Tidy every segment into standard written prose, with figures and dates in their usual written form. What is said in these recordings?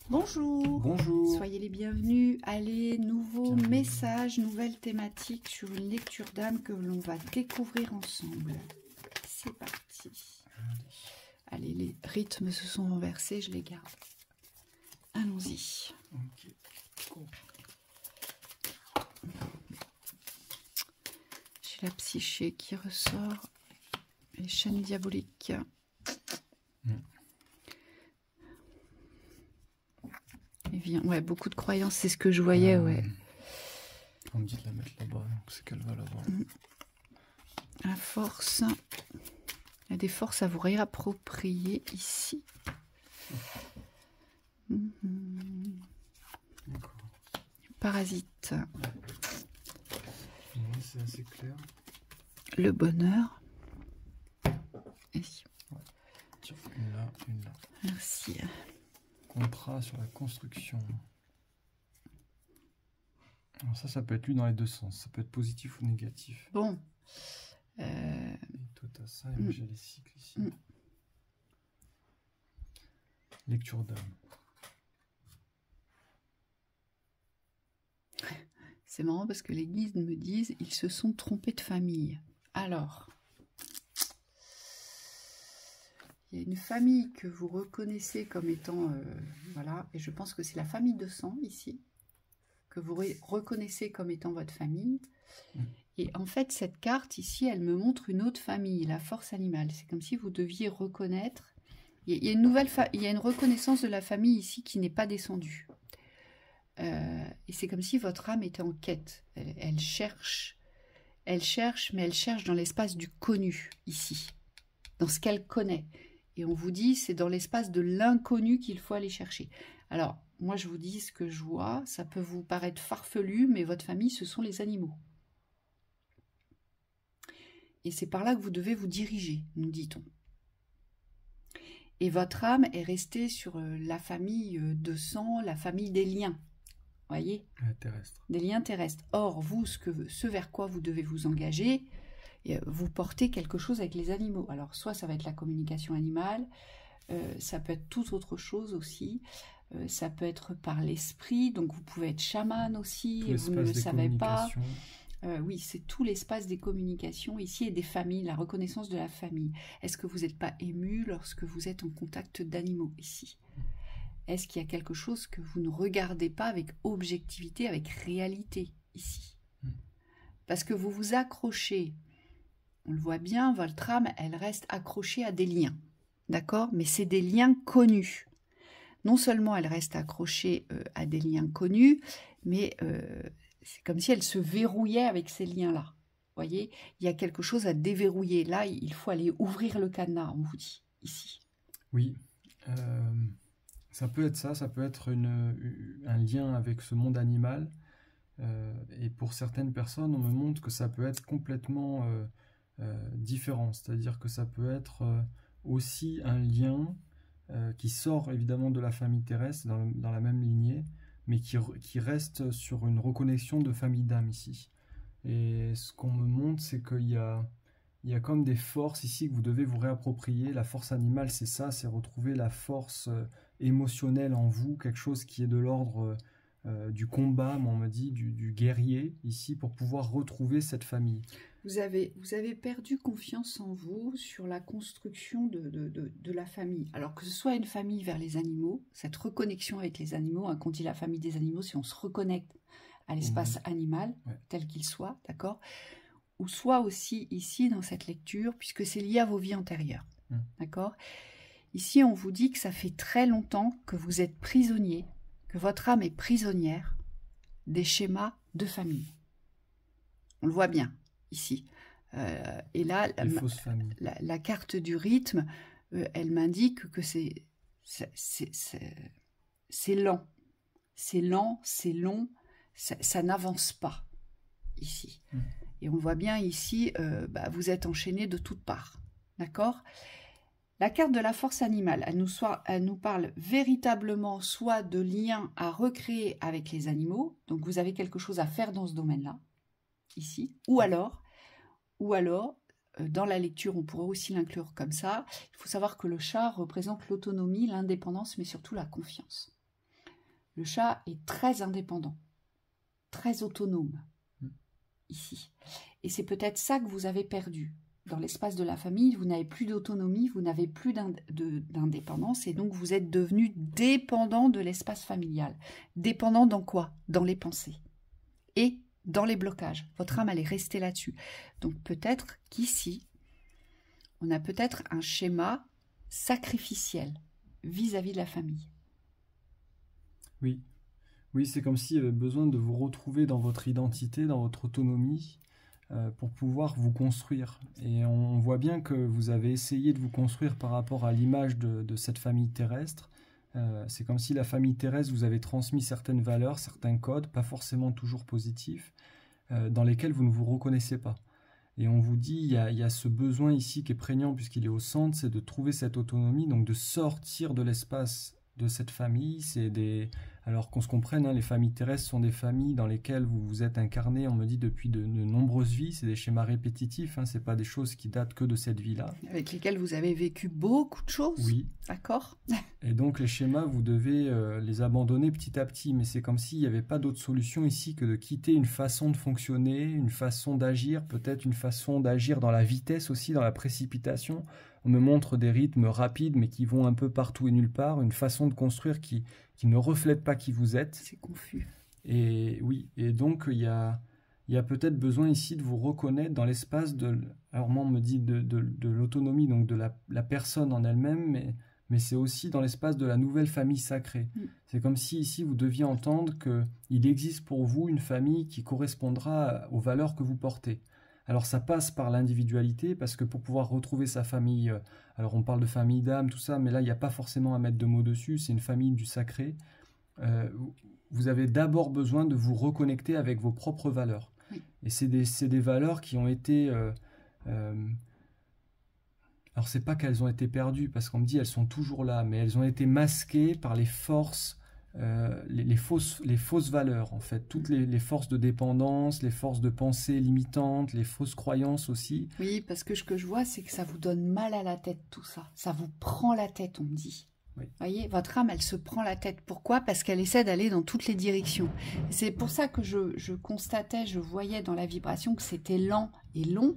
Bonjour, Bonjour. soyez les bienvenus. Allez, nouveau message, nouvelle thématique sur une lecture d'âme que l'on va découvrir ensemble. C'est parti. Allez, les rythmes se sont renversés, je les garde. Allons-y. Okay. J'ai la psyché qui ressort. Les chaînes diaboliques. Et vient, ouais, beaucoup de croyances, c'est ce que je voyais, ouais. On me dit de la mettre là-bas, donc c'est qu'elle va là-bas. La force. Il y a des forces à vous réapproprier ici. Parasite. Oui, c'est assez clair. Le bonheur. Et... Ouais. Tiens, une là, une là. Merci. Contrat sur la construction. Alors ça peut être lu dans les deux sens. Ça peut être positif ou négatif. Bon. Et toi, t'as ça, et moi j'ai les cycles ici. Lecture d'âme. C'est marrant parce que les guides me disent ils se sont trompés de famille. Alors, il y a une famille que vous reconnaissez comme étant, voilà, et je pense que c'est la famille de sang ici, que vous reconnaissez comme étant votre famille. Et en fait, cette carte ici, elle me montre une autre famille, la force animale. C'est comme si vous deviez reconnaître. Il y a une reconnaissance de la famille ici qui n'est pas descendue. Et c'est comme si votre âme était en quête. Elle cherche, mais elle cherche dans l'espace du connu, ici, dans ce qu'elle connaît. Et on vous dit, c'est dans l'espace de l'inconnu qu'il faut aller chercher. Alors, moi, je vous dis ce que je vois. Ça peut vous paraître farfelu, mais votre famille, ce sont les animaux. Et c'est par là que vous devez vous diriger, nous dit-on. Et votre âme est restée sur la famille de sang, la famille des liens. Voyez, terrestre. Des liens terrestres. Or, vous, ce vers quoi vous devez vous engager, vous portez quelque chose avec les animaux. Alors, soit ça va être la communication animale, ça peut être toute autre chose aussi, ça peut être par l'esprit, donc vous pouvez être chaman aussi, et vous ne le savez pas. Oui, c'est tout l'espace des communications ici et des familles, la reconnaissance de la famille. Est-ce que vous n'êtes pas ému lorsque vous êtes en contact d'animaux ici? Est-ce qu'il y a quelque chose que vous ne regardez pas avec objectivité, avec réalité ici? Parce que vous vous accrochez, on le voit bien, votre âme, elle reste accrochée à des liens, d'accord? Mais c'est des liens connus. Non seulement elle reste accrochée à des liens connus, mais c'est comme si elle se verrouillait avec ces liens-là. Vous voyez, il y a quelque chose à déverrouiller. Là, il faut aller ouvrir le cadenas, on vous dit, ici. Oui. Ça peut être ça peut être un lien avec ce monde animal. Et pour certaines personnes, on me montre que ça peut être complètement différent. C'est-à-dire que ça peut être aussi un lien qui sort évidemment de la famille terrestre, dans la même lignée, mais qui reste sur une reconnexion de famille d'âme ici. Et ce qu'on me montre, c'est qu'il y a comme des forces ici que vous devez vous réapproprier. La force animale, c'est ça, c'est retrouver la force émotionnelle en vous, quelque chose qui est de l'ordre du combat, on me dit, du guerrier, ici, pour pouvoir retrouver cette famille. Vous avez perdu confiance en vous sur la construction de la famille. Alors que ce soit une famille vers les animaux, cette reconnexion avec les animaux, hein, qu'on dit la famille des animaux, si on se reconnecte à l'espace animal, tel qu'il soit, d'accord? Ou soit aussi ici, dans cette lecture, puisque c'est lié à vos vies antérieures, d'accord? Ici, on vous dit que ça fait très longtemps que vous êtes prisonnier, que votre âme est prisonnière des schémas de famille. On le voit bien, ici. Et là, la carte du rythme, elle m'indique que c'est lent. C'est lent, c'est long, ça n'avance pas, ici. Et on voit bien ici, vous êtes enchaîné de toutes parts. D'accord? La carte de la force animale, elle nous parle véritablement soit de liens à recréer avec les animaux, donc vous avez quelque chose à faire dans ce domaine-là, ici, ou alors, dans la lecture, on pourrait aussi l'inclure comme ça, il faut savoir que le chat représente l'autonomie, l'indépendance, mais surtout la confiance. Le chat est très indépendant, très autonome, ici. Et c'est peut-être ça que vous avez perdu. Dans l'espace de la famille, vous n'avez plus d'autonomie, vous n'avez plus d'indépendance, et donc vous êtes devenu dépendant de l'espace familial. Dépendant dans quoi? Dans les pensées. Et dans les blocages. Votre âme, elle est restée là-dessus. Donc peut-être qu'ici, on a peut-être un schéma sacrificiel vis-à-vis de la famille. Oui, oui, c'est comme s'il y avait besoin de vous retrouver dans votre identité, dans votre autonomie, pour pouvoir vous construire. Et on voit bien que vous avez essayé de vous construire par rapport à l'image de cette famille terrestre. C'est comme si la famille terrestre vous avait transmis certaines valeurs, certains codes, pas forcément toujours positifs, dans lesquels vous ne vous reconnaissez pas. Et on vous dit, il y a ce besoin ici qui est prégnant puisqu'il est au centre, c'est de trouver cette autonomie, donc de sortir de l'espace de cette famille. Alors qu'on se comprenne, hein, les familles terrestres sont des familles dans lesquelles vous vous êtes incarné, on me dit, depuis de nombreuses vies. C'est des schémas répétitifs, hein, c'est pas des choses qui datent que de cette vie-là. Avec lesquelles vous avez vécu beaucoup de choses. Oui. D'accord. Et donc les schémas, vous devez les abandonner petit à petit, mais c'est comme s'il n'y avait pas d'autre solution ici que de quitter une façon de fonctionner, une façon d'agir, peut-être une façon d'agir dans la vitesse aussi, dans la précipitation. On me montre des rythmes rapides, mais qui vont un peu partout et nulle part, une façon de construire qui ne reflète pas qui vous êtes. C'est confus. Et oui, et donc il y a peut-être besoin ici de vous reconnaître dans l'espace de... Alors moi, on me dit de l'autonomie, donc de la personne en elle-même, mais c'est aussi dans l'espace de la nouvelle famille sacrée. C'est comme si ici vous deviez entendre qu'il existe pour vous une famille qui correspondra aux valeurs que vous portez. Alors ça passe par l'individualité, parce que pour pouvoir retrouver sa famille, alors on parle de famille d'âme, tout ça, mais là il n'y a pas forcément à mettre de mots dessus, c'est une famille du sacré. Vous avez d'abord besoin de vous reconnecter avec vos propres valeurs. Oui. Et c'est des valeurs qui ont été... alors c'est pas qu'elles ont été perdues, parce qu'on me dit elles sont toujours là, mais elles ont été masquées par les forces, les fausses valeurs en fait, toutes les forces de dépendance, les forces de pensée limitantes, les fausses croyances aussi. Oui, parce que ce que je vois, c'est que ça vous donne mal à la tête tout ça. Ça vous prend la tête, on me dit. Oui. Voyez, votre âme, elle se prend la tête. Pourquoi? Parce qu'elle essaie d'aller dans toutes les directions. C'est pour ça que je constatais, je voyais dans la vibration que c'était lent et long.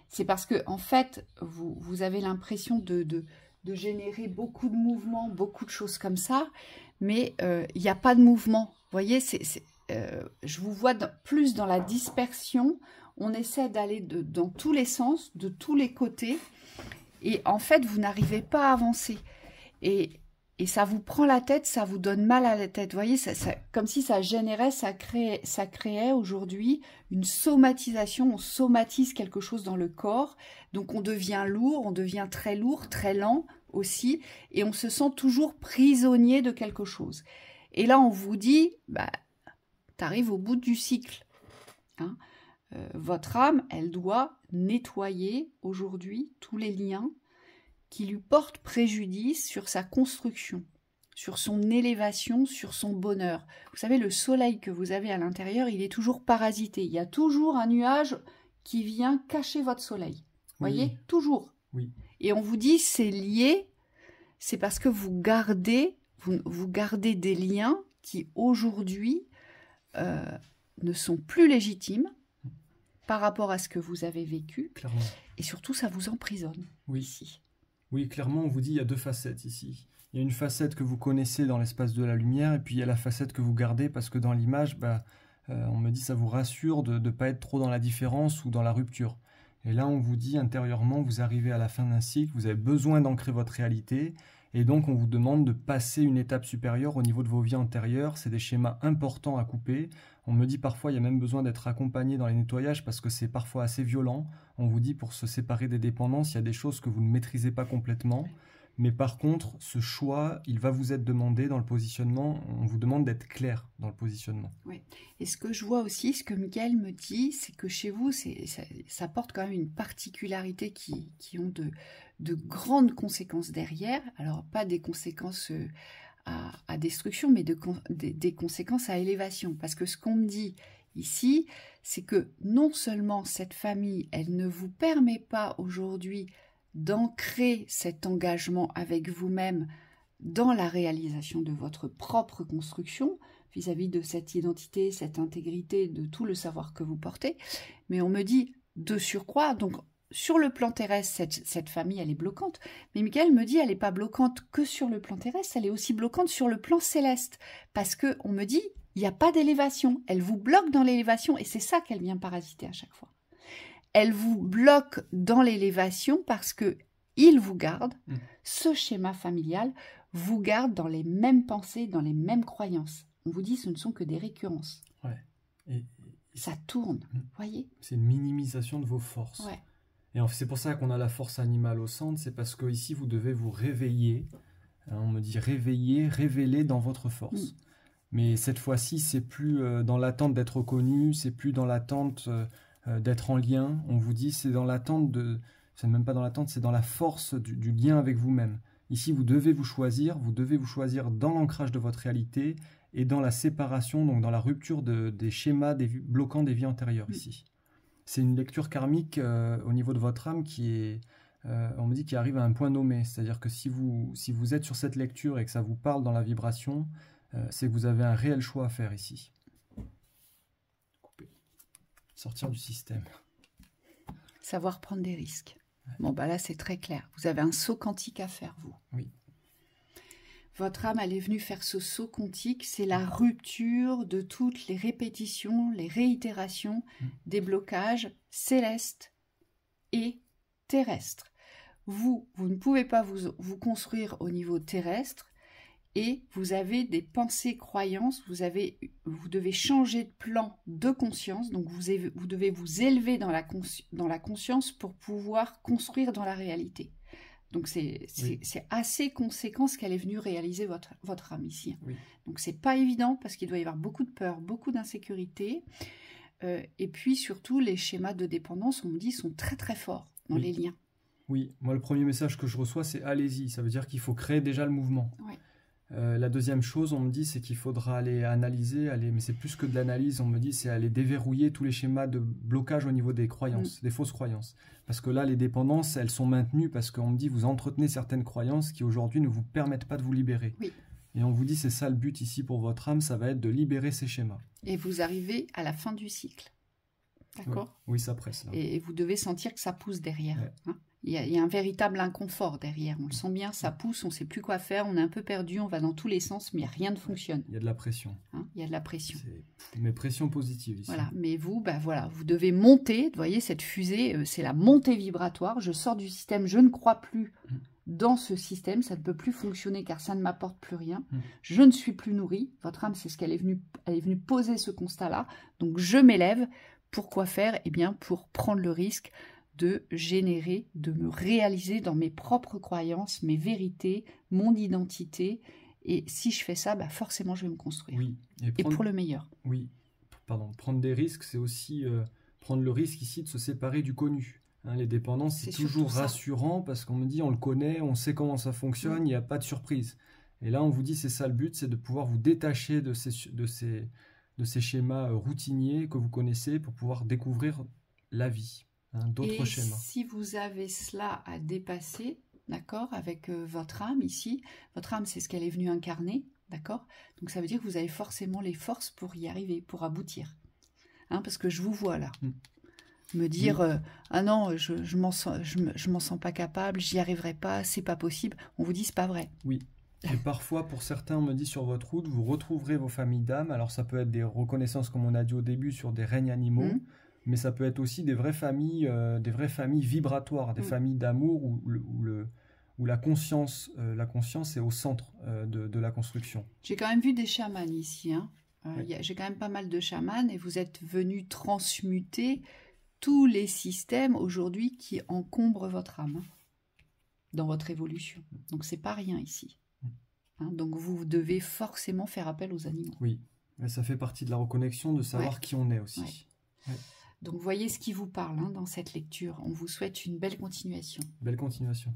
C'est parce que, en fait, vous avez l'impression de générer beaucoup de mouvements, beaucoup de choses comme ça, mais il n'y a pas de mouvement. Vous voyez, je vous vois plus dans la dispersion. On essaie d'aller dans tous les sens, de tous les côtés, et en fait, vous n'arrivez pas à avancer. Et ça vous prend la tête, ça vous donne mal à la tête. Vous voyez, comme si ça générait, ça créait aujourd'hui une somatisation. On somatise quelque chose dans le corps. Donc on devient lourd, on devient très lourd, très lent aussi. Et on se sent toujours prisonnier de quelque chose. Et là, on vous dit, bah, tu arrives au bout du cycle. Hein. Votre âme, elle doit nettoyer aujourd'hui tous les liens qui lui porte préjudice sur sa construction, sur son élévation, sur son bonheur. Vous savez, le soleil que vous avez à l'intérieur, il est toujours parasité. Il y a toujours un nuage qui vient cacher votre soleil. Vous voyez, toujours. Oui. Et on vous dit, c'est lié, c'est parce que vous gardez des liens qui aujourd'hui ne sont plus légitimes par rapport à ce que vous avez vécu. Clairement. Et surtout, ça vous emprisonne. Oui. Ici. Oui, clairement, on vous dit il y a deux facettes ici. Il y a une facette que vous connaissez dans l'espace de la lumière, et puis il y a la facette que vous gardez, parce que dans l'image, on me dit ça vous rassure de ne pas être trop dans la différence ou dans la rupture. Et là, on vous dit intérieurement, vous arrivez à la fin d'un cycle, vous avez besoin d'ancrer votre réalité, et donc on vous demande de passer une étape supérieure au niveau de vos vies antérieures. C'est des schémas importants à couper. On me dit parfois il y a même besoin d'être accompagné dans les nettoyages parce que c'est parfois assez violent. On vous dit pour se séparer des dépendances, il y a des choses que vous ne maîtrisez pas complètement. Mais par contre, ce choix, il va vous être demandé dans le positionnement. On vous demande d'être clair dans le positionnement. Oui. Et ce que je vois aussi, ce que Michael me dit, c'est que chez vous, ça porte quand même une particularité qui ont de grandes conséquences derrière. Alors, pas des conséquences à destruction, mais des conséquences à élévation. Parce que ce qu'on me dit ici, c'est que non seulement cette famille, elle ne vous permet pas aujourd'hui d'ancrer cet engagement avec vous-même dans la réalisation de votre propre construction, vis-à-vis de cette identité, cette intégrité, de tout le savoir que vous portez. Mais on me dit, de surcroît, donc sur le plan terrestre, cette famille, elle est bloquante. Mais Michael me dit, elle n'est pas bloquante que sur le plan terrestre, elle est aussi bloquante sur le plan céleste. Parce qu'on me dit, il n'y a pas d'élévation. Elle vous bloque dans l'élévation et c'est ça qu'elle vient parasiter à chaque fois. Elle vous bloque dans l'élévation parce que il vous garde, ce schéma familial vous garde dans les mêmes pensées, dans les mêmes croyances. On vous dit, ce ne sont que des récurrences. Ouais. Et ça tourne, voyez. C'est une minimisation de vos forces. Ouais. Et c'est pour ça qu'on a la force animale au centre, c'est parce que ici vous devez vous réveiller. On me dit réveiller, révéler dans votre force. Mais cette fois-ci, c'est plus dans l'attente d'être reconnu, c'est plus dans l'attente d'être en lien. On vous dit, c'est dans l'attente de... C'est même pas dans l'attente, c'est dans la force du lien avec vous-même. Ici, vous devez vous choisir dans l'ancrage de votre réalité et dans la séparation, donc dans la rupture des schémas bloquants des vies antérieures ici. C'est une lecture karmique au niveau de votre âme qui est, on me dit, qui arrive à un point nommé. C'est-à-dire que si vous êtes sur cette lecture et que ça vous parle dans la vibration, c'est que vous avez un réel choix à faire ici. Couper. Sortir du système. Savoir prendre des risques. Bon, bah là, c'est très clair. Vous avez un saut quantique à faire, vous. Oui. Votre âme, elle est venue faire ce saut quantique. C'est la rupture de toutes les répétitions, les réitérations des blocages célestes et terrestres. Vous ne pouvez pas vous construire au niveau terrestre et vous avez des pensées, croyances. Vous devez changer de plan de conscience. Donc, vous devez vous élever dans la conscience pour pouvoir construire dans la réalité. Donc, c'est assez conséquent ce qu'elle est venue réaliser votre âme ici. Oui. Donc, c'est pas évident parce qu'il doit y avoir beaucoup de peur, beaucoup d'insécurité. Et puis, surtout, les schémas de dépendance, on me dit, sont très, très forts dans les liens. Oui, moi, le premier message que je reçois, c'est « allez-y ». Ça veut dire qu'il faut créer déjà le mouvement. Oui. La deuxième chose, on me dit, c'est qu'il faudra aller analyser, mais c'est plus que de l'analyse, on me dit, c'est aller déverrouiller tous les schémas de blocage au niveau des croyances, des fausses croyances. Parce que là, les dépendances, elles sont maintenues parce qu'on me dit, vous entretenez certaines croyances qui aujourd'hui ne vous permettent pas de vous libérer. Oui. Et on vous dit, c'est ça le but ici pour votre âme, ça va être de libérer ces schémas. Et vous arrivez à la fin du cycle. D'accord ? Oui, ça presse. Là. Et vous devez sentir que ça pousse derrière. Ouais. Hein ? Il y a un véritable inconfort derrière. On le sent bien, ça pousse, on ne sait plus quoi faire, on est un peu perdu, on va dans tous les sens, mais rien ne fonctionne. Il y a de la pression. Hein, il y a de la pression. Mais pression positive ici. Voilà, mais vous, vous devez monter. Vous voyez, cette fusée, c'est la montée vibratoire. Je sors du système, je ne crois plus dans ce système, ça ne peut plus fonctionner car ça ne m'apporte plus rien. Je ne suis plus nourrie. Votre âme, c'est ce qu'elle est venue poser ce constat-là. Donc, je m'élève. Pourquoi faire ? Eh bien, pour prendre le risque de générer, de me réaliser dans mes propres croyances, mes vérités, mon identité. Et si je fais ça, forcément, je vais me construire. Oui. Et pour le meilleur. Oui. Pardon. Prendre des risques, c'est aussi prendre le risque ici de se séparer du connu. Hein, les dépendances, c'est toujours rassurant parce qu'on me dit, on le connaît, on sait comment ça fonctionne, il n'y a pas de surprise. Et là, on vous dit, c'est ça le but, c'est de pouvoir vous détacher de ces schémas routiniers que vous connaissez pour pouvoir découvrir la vie. D'autres schémas. Si vous avez cela à dépasser, d'accord, avec votre âme ici, votre âme, c'est ce qu'elle est venue incarner, d'accord ? Donc ça veut dire que vous avez forcément les forces pour y arriver, pour aboutir. Hein, parce que je vous vois là. Me dire, ah non, je m'en sens pas capable, j'y arriverai pas, c'est pas possible. On vous dit, c'est pas vrai. Oui. Et parfois, pour certains, on me dit sur votre route, vous retrouverez vos familles d'âmes. Alors ça peut être des reconnaissances, comme on a dit au début, sur des règnes animaux. Mais ça peut être aussi des vraies familles vibratoires, des familles d'amour où la conscience est au centre de la construction. J'ai quand même vu des chamans ici. Hein. J'ai quand même pas mal de chamans et vous êtes venus transmuter tous les systèmes aujourd'hui qui encombrent votre âme dans votre évolution. Donc c'est pas rien ici. Hein, donc vous devez forcément faire appel aux animaux. Oui, mais ça fait partie de la reconnexion, de savoir qui on est aussi. Ouais. Donc voyez ce qui vous parle dans cette lecture. On vous souhaite une belle continuation. Belle continuation.